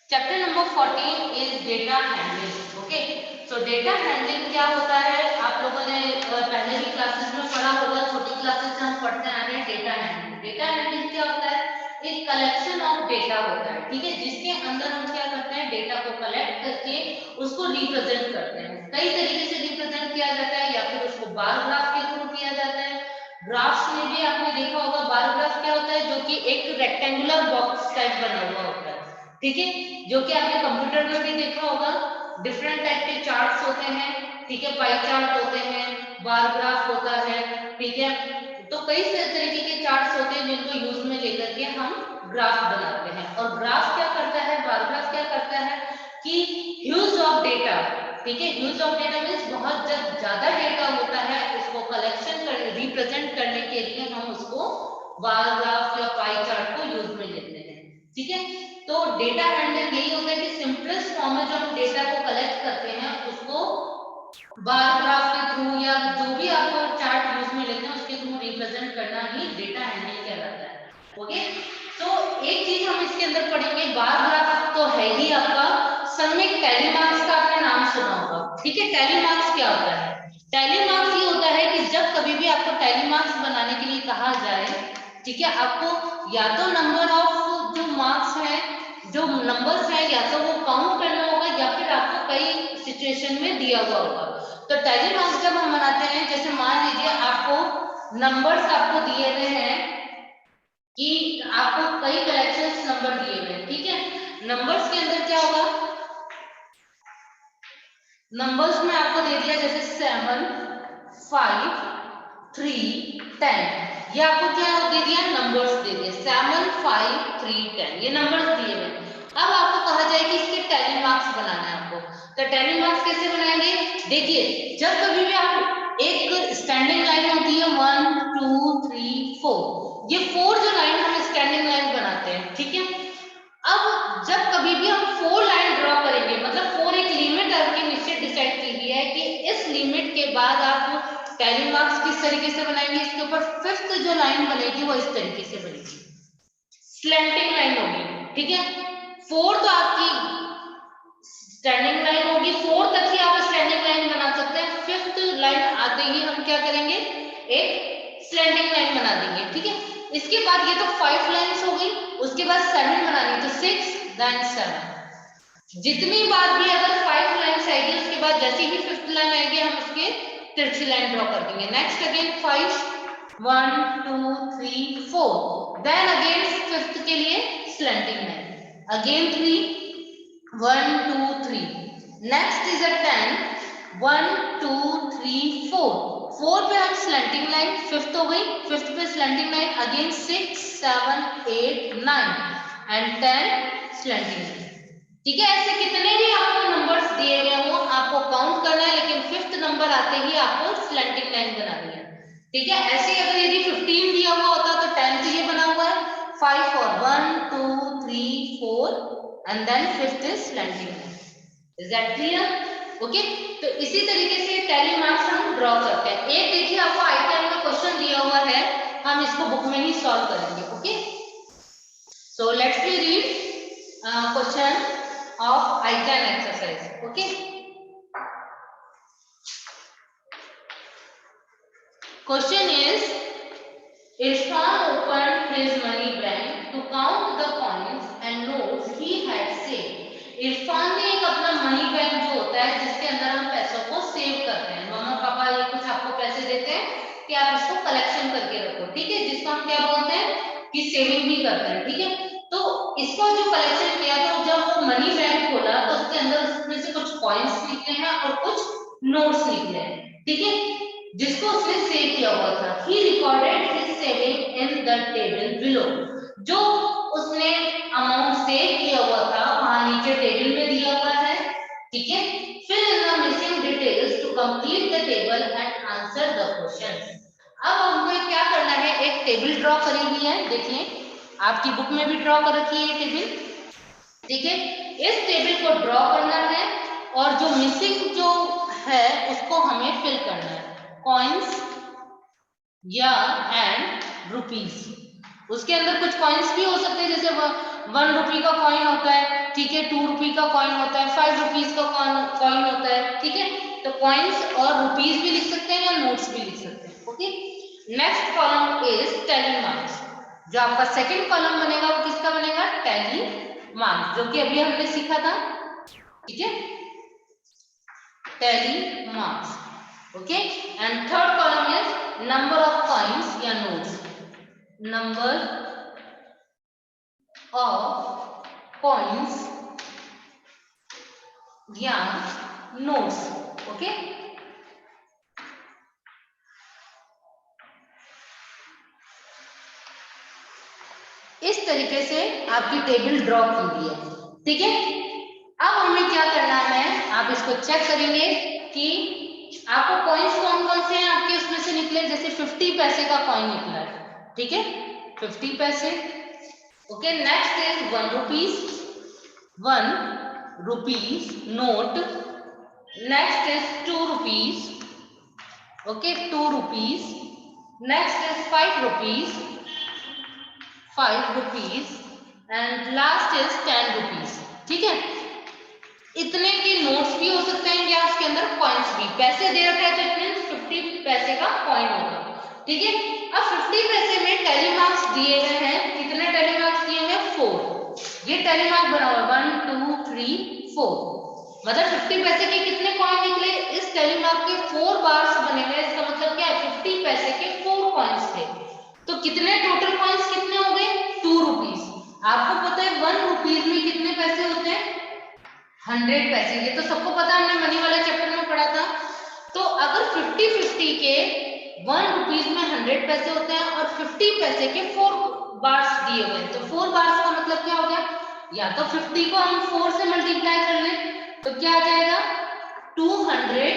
Chapter number 14 is data handling. Okay, so data handling क्या होता है, आप लोगों ने पहले भी क्लासेस में पढ़ा होगा, छोटी क्लासेस से हम पढ़ते आ रहे हैं डेटा हैंडलिंग। डेटा हैंडलिंग क्या होता है, एक कलेक्शन ऑफ डेटा होता है, ठीक है, जिसके अंदर हम क्या करते हैं, डेटा को कलेक्ट करके उसको रिप्रेजेंट करते हैं। कई तरीके से रिप्रेजेंट किया जाता है, या फिर उसको बार ग्राफ के थ्रू किया जाता है। ग्राफ्स में भी आपने देखा होगा, बार ग्राफ क्या होता है, जो कि एक रेक्टेंगुलर बॉक्स टाइप बना हुआ होता है, ठीक है, जो कि आपने कंप्यूटर में भी देखा होगा। डिफरेंट टाइप के चार्ट्स होते हैं, ठीक है, पाई चार्ट होते हैं, बार ग्राफ होता है, ठीक है, तो कई तरीके के चार्ट्स होते हैं जिनको यूज में लेकर के हम ग्राफ बनाते हैं। और ग्राफ क्या करता है, बार ग्राफ क्या करता है कि ह्यूज ऑफ डेटा, ठीक है, ह्यूज ऑफ डेटा मीन्स बहुत ज्यादा डेटा होता है, उसको कलेक्शन कर रिप्रेजेंट करने के लिए हम उसको बार ग्राफ या पाई चार्ट को यूज में लेते हैं, ठीक है। तो डेटा हैंडलिंग यही होता है कि सिंपलेस्ट फॉर्म में जो हम डेटा को कलेक्ट करते हैं उसको बार ग्राफ के थ्रू या जो भी आप चार्ट यूज में लेते हैं उसके थ्रू रिप्रेजेंट करना ही डेटा हैंडलिंग कहलाता है। ओके, तो एक चीज हम इसके अंदर पढ़ेंगे, बार ग्राफ तो है ही आपका, संग में टैली मार्क्स का आपने नाम सुना होगा, ठीक है। टैली मार्क्स क्या होता है, टैली मार्क्स ये होता है कि जब कभी भी आपको टैली मार्क्स बनाने के लिए कहा जाए, ठीक है, आपको या तो नंबर ऑफ जो मार्क्स है, जो नंबर्स है, या तो वो काउंट करना होगा, या फिर आपको कई सिचुएशन में दिया हुआ होगा। तो टैली मार्क्स जब हम बनाते हैं, जैसे मान लीजिए आपको नंबर्स आपको दिए हुए हैं कि आपको कई कलेक्शंस नंबर दिए हुए हैं, ठीक है, नंबर्स के अंदर क्या होगा, नंबर्स में आपको दे दिया जैसे 7, 5, 3, 10, ये आपको क्या दे दिया, नंबर्स दे दिए 7, 5, 3, 10, ये नंबर्स दिए हुए। अब आपको कहा जाए कि इसके टैली मार्क्स बनाना है आपको, तो टैली मार्क्स कैसे बनाएंगे, देखिए, जब कभी भी आप एक स्टैंडिंग लाइन होती है 1, 2, 3, 4, ये 4 जो लाइन हम स्टैंडिंग लाइन बनाते हैं, ठीक है। अब जब कभी भी हम 4 लाइन ड्रॉ करेंगे, मतलब 4 एक लिमिट आपके नीचे डिसाइड की गई है कि इस लिमिट के बाद आप टैली मार्क्स किस तरीके से बनाएंगे, इसके ऊपर 5th जो लाइन बनेगी वो इस तरीके से बनेगी, स्लैंटिंग लाइन होगी, ठीक है। 4 तो आपकी स्टैंडिंग लाइन होगी, 4 तक ही आप स्टैंडिंग लाइन बना सकते हैं, 5th लाइन आते ही हम क्या करेंगे, एक स्लैंटिंग लाइन बना देंगे, ठीक है। इसके बाद ये तो 5 लाइंस हो गई, उसके बाद 7 बनानी, तो 6 देन 7, जितनी बार भी अगर 5 लाइंस आएगी उसके बाद जैसे ही 5th लाइन आएगी हम उसके तिरछी लाइन ड्रॉ कर देंगे। Next again 5, 1, 2, 3, 4, then again 5th के लिए slanting line, again 3, 1, 2, 3, next is a 10, 1, 2, 3, 4, 4 पे हम स्लैंटिंग लाइन, 5th हो गई, 5th पे slanting line, again 6, 7, 8, 9 and 10 slanting line, ठीक है। ऐसे कितने भी आपको नंबर्स दिए गए हो आपको काउंट करना है, लेकिन 5th नंबर आते ही आपको स्लैंटिंग लाइन बनानी है, ठीक है। ऐसे अगर यदि 15 दिया हुआ होता तो 10th ये बना हुआ है, 5 और 1, 2, 3, 4 and then 5th is slanting line. Is that clear? Okay, तो इसी तरीके से टैली मार्क्स हम ड्रॉ करते हैं। एक देखिए आपको आइटम में क्वेश्चन दिया हुआ है, हम इसको बुक में ही सॉल्व करेंगे। Okay, so let's we read question of ICAN exercise. Okay, question is, Irfan opened his money bank to count the coins and notes he had saved. Irfan ने एक अपना मनी बैंक जो होता है जिसके अंदर हम पैसों को सेव करते हैं, मम्मा पापा ये कुछ आपको पैसे देते हैं कि आप इसको कलेक्शन करके रखो, ठीक है, जिसको हम क्या बोलते हैं कि सेविंग भी करते हैं, ठीक है। तो इसको जो कलेक्शन किया तो जब वो मनी बैंक खोला तो उसके अंदर उसमें से कुछ कॉइन्स निकले हैं और कुछ नोट्स निकले हैं, ठीक है, जिसको उसने सेव किया हुआ था। He recorded his saving in the table below, जो उसने अमाउंट सेव किया हुआ था वहां नीचे टेबल में दिया हुआ है, ठीक है। Fill in the missing details to complete the table and answer the question. अब हमको क्या करना है, एक टेबल ड्रॉ करी हुई है, देखिए आपकी बुक में भी ड्रॉ कर रखी है टेबल, ठीक है। इस टेबल को ड्रॉ करना है और जो मिसिंग जो है उसको हमें फिल करना है, कॉइन्स या एंड रुपीस। उसके अंदर कुछ कॉइन्स भी हो सकते हैं, जैसे 1 रुपी का कॉइन होता है, ठीक है, 2 रुपी का कॉइन होता है, 5 रुपीज का कॉइन होता है, ठीक है। तो कॉइन्स और रुपीज भी लिख सकते हैं या नोट्स भी लिख सकते हैं। Okay, next column is tally marks. जो आपका सेकंड कॉलम बनेगा वो किसका बनेगा? टैली मार्क्स, जो कि अभी हमने सीखा था, ठीक है, tally marks. Okay, and third column is number of coins या नोट्स, नंबर ऑफ कॉइन्स या नोट्स। ओके, इस तरीके से आपकी टेबल ड्रॉ की हुई है, ठीक है। अब हमें क्या करना है, आप इसको चेक करेंगे कि आपको कॉइन्स कौन कौन से हैं आपके उसमें से निकले। जैसे 50 पैसे का कॉइन निकला है, ठीक है, 50 पैसे। Okay, next is 1 rupees, 1 rupees note. Next is 2 rupees, okay, 2 rupees. Next is 5 rupees, 5 rupees, and last is 10 rupees, ठीक है। इतने के नोट्स भी हो सकते हैं या उसके अंदर कॉइन्स भी। पैसे दे रखा है तो इट मींस 50 पैसे का कॉइन होगा, ठीक है। अब 50 पैसे में टैली मार्क्स दिए गए हैं, कितने टैली मार्क्स दिए हैं? 4। ये टैली मार्क बना हुआ 1 2 3 4, मतलब 50 पैसे के कितने कॉइन निकले? इस टैली मार्क के 4 बार्स बने हुए। इसका मतलब क्या है? 50 पैसे के 4 कॉइन्स थे, तो कितने टोटल कॉइन्स कितने हो गए? 2 रुपीज। आपको पता है 1 रुपीज में कितने पैसे होते हैं? 100 पैसे। ये तो सबको पता है, हमने मनी वाले चैप्टर में पढ़ा था। तो अगर 50-50 के 1 रुपीज में 100 पैसे होते हैं और 50 पैसे के 4 बार्स दिए हुए हैं, तो 4 बार्स का मतलब क्या हो गया? या तो 50 को हम 4 से मल्टीप्लाई कर लें तो क्या आ जाएगा? 200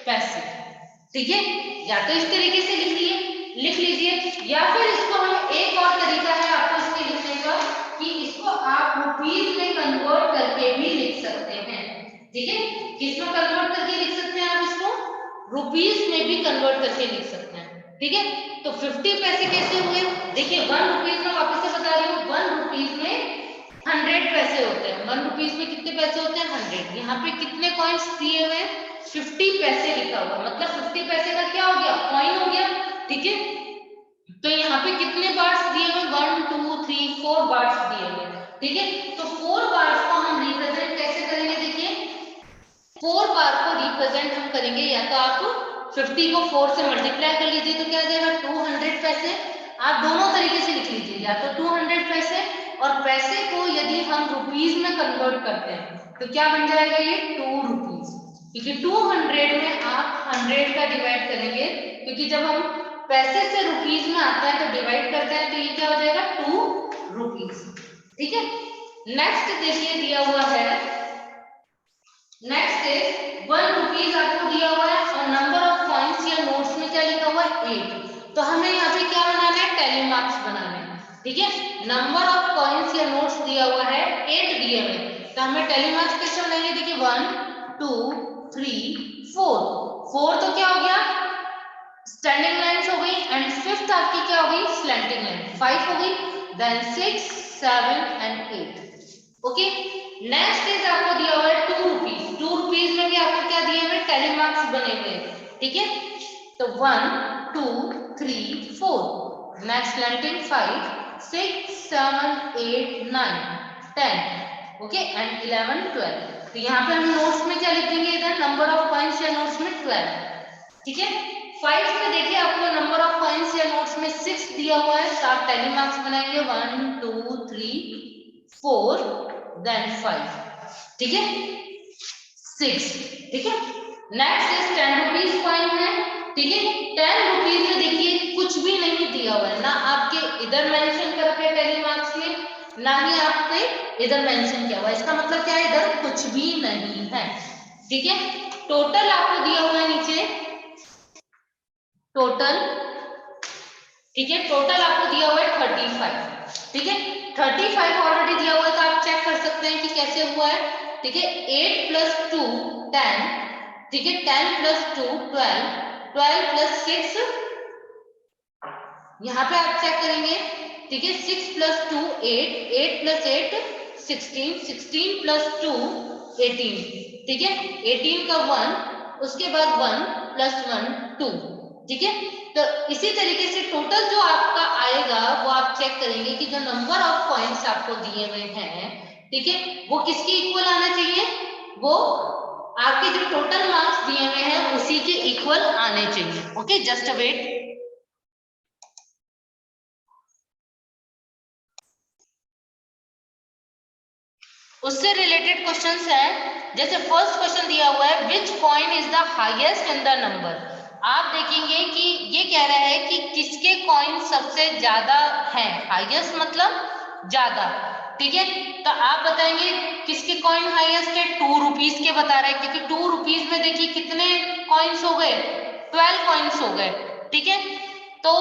पैसे, ठीक है। या तो इस तरीके से लिख लीजिए, या फिर इसको हम एक और तरीका है आपको इसके लिखने का कि इसको आप रुपीज में कन्वर्ट करके भी लिख सकते हैं, ठीक है। किसमें कन्वर्ट करके लिख सकते हैं आप इसको? रुपीज में भी कन्वर्ट करके लिख सकते हैं, ठीक है। तो 50 पैसे कैसे हुए? देखिए 1 रुपीज में, वापस से बता रही हूँ, 1 रुपीज में 100 पैसे होते हैं। 1 रुपीज में कितने पैसे होते हैं? 100। यहाँ पे कितने कॉइन्स दिए हुए? 50 पैसे लिखा हुआ, मतलब 50 पैसे का क्या हो गया? कॉइन हो गया, ठीक है। तो यहाँ पे कितने बार्स दिए हुए? 1 2 3 4 बार्स दिए हुए, ठीक है। तो 4 बार्स को हम रिप्रेजेंट कैसे करेंगे? देखिए 4 बार को रिप्रेजेंट हम करेंगे, या तो आप 50 को 4 से मल्टीप्लाई कर लीजिए तो क्या आ जाएगा? 200 पैसे। आप दोनों तरीके से लिख लीजिए, या तो 200 पैसे, और पैसे को यदि हम रुपीज में कन्वर्ट करते हैं तो क्या बन जाएगा? ये 2 रुपीज, क्योंकि 200 में आप 100 का डिवाइड करेंगे, क्योंकि जब हम पैसे से रुपीज में आता है तो डिवाइड करते हैं, तो ये क्या हो जाएगा? 2 रुपीज, ठीक है। नेक्स्ट देखिए दिया हुआ है, नेक्स्ट इज 1 रुपीज आपको दिया हुआ है और नंबर ऑफ कॉइन्स या नोट्स में क्या लिखा हुआ है? 8। तो हमें यहाँ पे क्या बनाना है? टैली मार्क्स बनाना है, ठीक है। नंबर ऑफ कॉइन्स या नोट्स दिया हुआ है, 8 दिए हुए, तो हमें टैली मार्क्स कैसे बनाएंगे? देखिए 1 2 3 4, 4 तो क्या हो गया? स्टैंडिंग लाइंस हो गई, एंड फिफ्थ आपकी क्या हो गई? Slanting line. 5 हो गई, then 6 7 and 8, okay. Next is आपको दिया हुआ है 2 रुपीज। 2 रुपीज में भी आपको क्या दिए हुए? टैली मार्क्स बने हुए, ठीक है। तो 1 2 3 4, नेक्स्ट स्लैंटिंग 5 6 7 8 9 10, ओके, एंड 11 12। तो यहाँ पे हम नोट्स में क्या लिख देंगे? इधर नंबर ऑफ कॉइन्स या नोट्स में 12, ठीक है। 5 में देखिए आपको नंबर ऑफ कॉइन्स या नोट्स में 6 दिया हुआ है, तो आप टैली मार्क्स बनाएंगे 1 2 3 4 देन 5, ठीक है, 6, ठीक है। नेक्स्ट इज 10 रुपीज कॉइन है, ठीक है। 10 रुपीज में देखिए कुछ भी नहीं दिया हुआ है, ना आपके इधर मेंशन कर रखे टैली मार्क्स में, ना ही आपने इधर मेंशन किया हुआ है। इसका मतलब क्या है? इधर कुछ भी नहीं है, ठीक है। टोटल आपको दिया हुआ है नीचे, टोटल, ठीक है, टोटल आपको दिया हुआ है 35, ठीक है। 35 ऑलरेडी दिया हुआ है, तो आप चेक कर सकते हैं कि कैसे हुआ है, ठीक है। 8 + 2 10, ठीक है, 10 + 2 12, 12 + 6, यहाँ पे आप चेक करेंगे ठीक है 6 + 2 8, 8 + 8 16, 16 + 2 18, ठीक है 18 का 1, उसके बाद 1 + 1 2, ठीक है। तो इसी तरीके से टोटल जो आपका आएगा वो आप चेक करेंगे कि जो नंबर ऑफ कॉइन्स आपको दिए हुए हैं, ठीक है, वो किसके इक्वल आना चाहिए, वो आपके जो टोटल मार्क्स दिए हुए हैं उसी के इक्वल आने चाहिए। Okay, just wait. उससे रिलेटेड क्वेश्चंस है, जैसे फर्स्ट क्वेश्चन दिया हुआ है which coin is the highest in the number. आप देखेंगे कि ये कह रहा है कि किसके कॉइन सबसे ज्यादा हैं, हाईएस्ट मतलब ज्यादा, ठीक है। तो आप बताएंगे किसके कॉइन हाईएस्ट है, 2 रुपीज के बता रहे हैं, क्योंकि 2 रुपीज में देखिए कितने कॉइन्स हो गए, 12 कॉइन्स हो गए, ठीक है। तो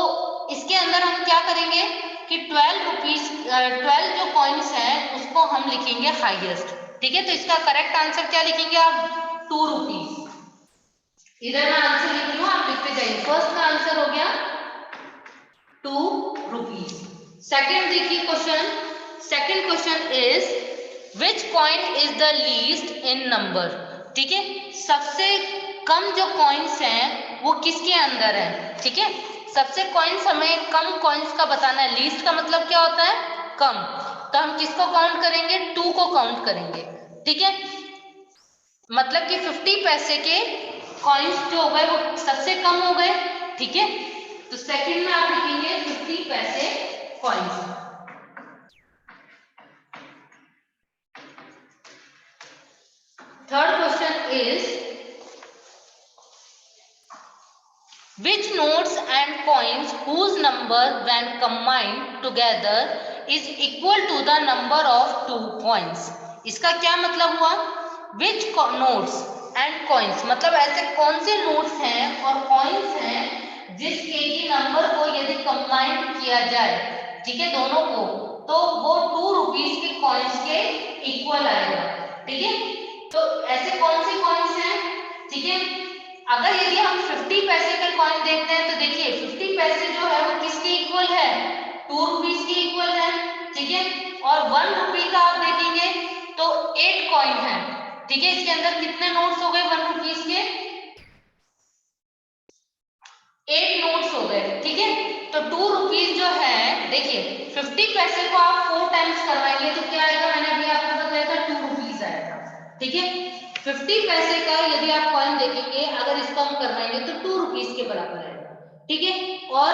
इसके अंदर हम क्या करेंगे कि 12 रुपीज 12 जो कॉइन्स हैं उसको हम लिखेंगे हाईएस्ट, ठीक है। तो इसका करेक्ट आंसर क्या लिखेंगे आप, 2 रुपीज। इधर मैं आंसर लिख रही हूँ, आप लिखते जाइए। फर्स्ट का आंसर हो गया 2 रुपीज। सेकंड देखिए question, second question is which coin is the least in number, ठीक है। सबसे कम जो कॉइन्स हैं वो किसके अंदर है, ठीक है। सबसे कॉइन्स हमें कम कॉइन्स का बताना है, लीस्ट का मतलब क्या होता है, कम। तो हम किसको काउंट करेंगे, 2 को काउंट करेंगे, ठीक है। मतलब कि 50 पैसे के कॉइन्स जो हो गए वो सबसे कम हो गए, ठीक है। तो सेकंड में आप लिखेंगे 50 पैसे coins. Third question is which notes and coins whose number when combined together is equal to the number of 2 coins। इसका क्या मतलब हुआ, which notes and coins मतलब ऐसे कौन से नोट्स हैं और कॉइन्स हैं जिसके की नंबर को यदि कंबाइन किया जाए, ठीक है, दोनों को, तो वो 2 रुपीज के कॉइन्स के इक्वल आएगा, ठीक है। तो ऐसे कौन से कॉइन्स हैं, ठीक है। अगर यदि हम 50 पैसे का कॉइन देखते हैं तो देखिए 50 पैसे जो है वो किसके इक्वल है, 2 रुपीज के इक्वल है, ठीक है। और 1 रुपी का आप देखेंगे तो 8 कॉइन है, ठीक है। इसके अंदर कितने नोट्स हो गए 1 रुपीज के, 8 नोट्स हो गए, ठीक है। तो 2 रुपीज जो है, देखिए 50 पैसे को आप 4 टाइम्स करवाएंगे तो क्या आएगा, मैंने अभी आपको बताया था 2 रुपीज आएगा, ठीक है। 50 पैसे का यदि आप कॉइन देखेंगे, अगर इसको हम करवाएंगे तो 2 रुपीज के बराबर आएगा, ठीक है। और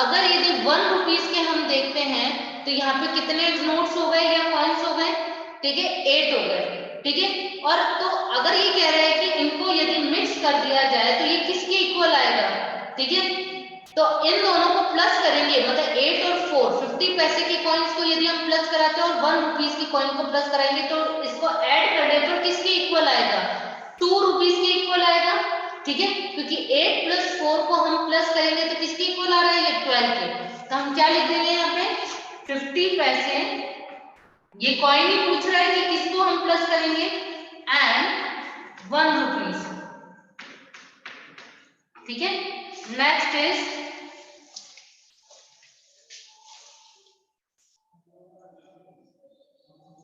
अगर यदि 1 रुपीज के हम देखते हैं तो यहाँ पे कितने नोट्स हो गए या कॉइन्स हो गए, ठीक है, 8 हो गए, ठीक है। और तो अगर ये कह रहे हैं कि इनको यदि मिक्स कर दिया जाए तो ये किसके इक्वल आएगा, ठीक है। तो इन दोनों को प्लस करेंगे, मतलब 8 और 4, 50 पैसे के कॉइन्स को यदि हम प्लस कराते हैं और 1 रुपीज की कॉइन को प्लस कराएंगे तो इसको ऐड कर दे तो किसके इक्वल आएगा, 2 रुपीज के इक्वल आएगा, ठीक है। क्योंकि 8 + 4 को हम प्लस करेंगे तो किसके इक्वल आ रहा है, ये 12 के। तो हम क्या लिख देंगे यहाँ पे 50 पैसे, ये कॉइन ही पूछ रहा है कि किसको हम प्लस करेंगे, एंड 1 रुपीज, ठीक है। नेक्स्ट इज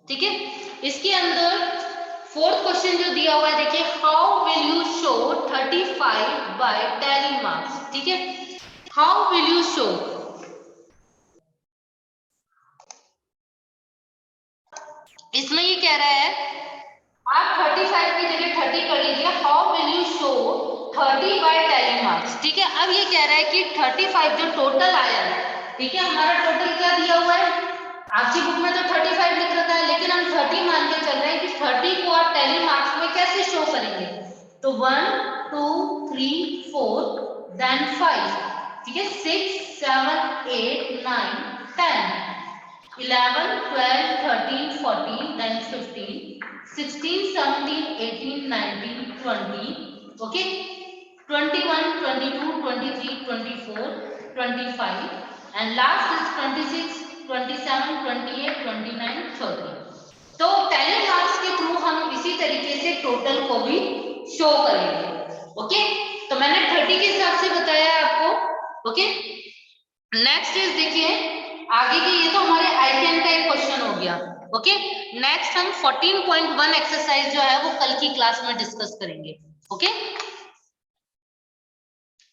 ठीक है, इसके अंदर फोर्थ क्वेश्चन जो दिया हुआ है, देखिए how will you show 35 by tally marks, ठीक है। हाउ विल यू शो, इसमें ये कह रहा है आप 35 की जगह 30 कर लीजिए, how will you show 30 by tally marks, ठीक है। अब ये कह रहा है कि 35 जो टोटल आया है, ठीक है, हमारा टोटल क्या दिया हुआ है, आपकी बुक में तो 35 लिख रखा है, लेकिन हम 30 मान के चल रहे हैं कि 30 को आप टैली मार्क्स में कैसे शो करेंगे। तो 1 2 3 4 देन 5, ठीक है, 6 7 8 9 10 11 12 13 14 then 15 16 17 18 19 20, okay, 21 22 23 24 25 and last is 26 27 28 29 30। तो टैली मार्क्स के थ्रू हम इसी तरीके से टोटल को भी शो करेंगे, ओके। तो मैंने 30 के हिसाब से बताया आपको, ओके। नेक्स्ट इज देखिए आगे के ये तो हमारे I10 का एक क्वेश्चन हो गया। ओके, नेक्स्ट हम 14.1 एक्सरसाइज जो है वो कल की क्लास में डिस्कस करेंगे। ओके।